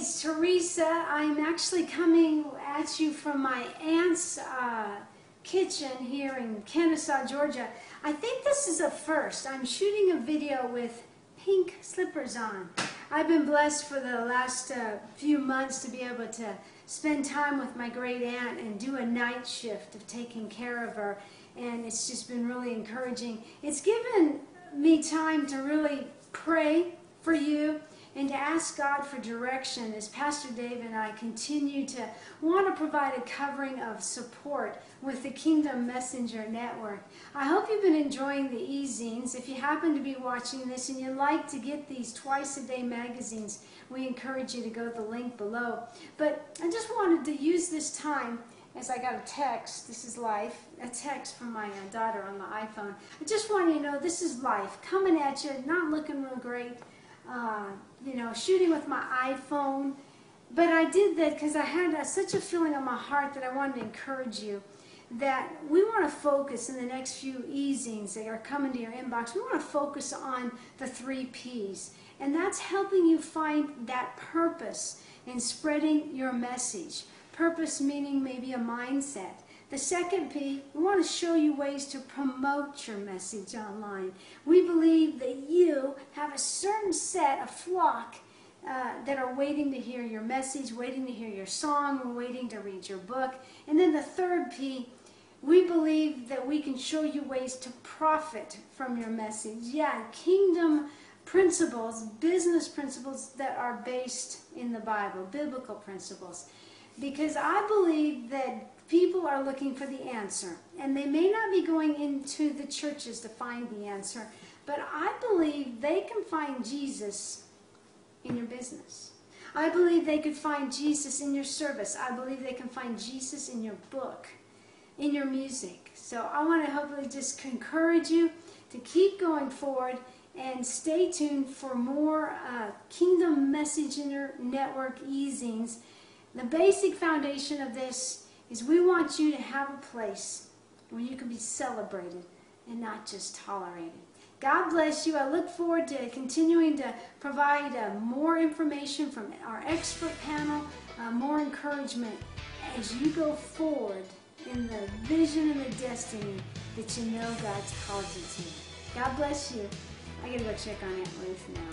it's Teresa. I'm actually coming at you from my aunt's kitchen here in Kennesaw, Georgia. I think this is a first. I'm shooting a video with pink slippers on. I've been blessed for the last few months to be able to spend time with my great aunt and do a night shift of taking care of her, and it's just been really encouraging. It's given me time to really pray for you and to ask God for direction as Pastor Dave and I continue to want to provide a covering of support with the Kingdom Messenger Network. I hope you've been enjoying the e-zines. If you happen to be watching this and you'd like to get these twice-a-day magazines, we encourage you to go to the link below. But I just wanted to use this time, as I got a text, this is life, a text from my daughter on the iPhone. I just want you to know this is life, coming at you, not looking real great. You know, shooting with my iPhone, but I did that because I had such a feeling on my heart that I wanted to encourage you that we want to focus in the next few e-zines that are coming to your inbox. We want to focus on the 3 P's, and that's helping you find that purpose in spreading your message. Purpose meaning maybe a mindset. The second P, we want to show you ways to promote your message online. We believe that you have a certain set, a flock, that are waiting to hear your message, waiting to hear your song, waiting to read your book. And then the third P, we believe that we can show you ways to profit from your message. Yeah, kingdom principles, business principles that are based in the Bible, biblical principles. Because I believe that people are looking for the answer, and they may not be going into the churches to find the answer, but I believe they can find Jesus in your business. I believe they could find Jesus in your service. I believe they can find Jesus in your book, in your music. So I want to hopefully just encourage you to keep going forward and stay tuned for more Kingdom Messenger Network e-zines. The basic foundation of this is we want you to have a place where you can be celebrated and not just tolerated. God bless you. I look forward to continuing to provide more information from our expert panel, more encouragement as you go forward in the vision and the destiny that you know God's called you to. God bless you. I gotta go check on Aunt Ruth now.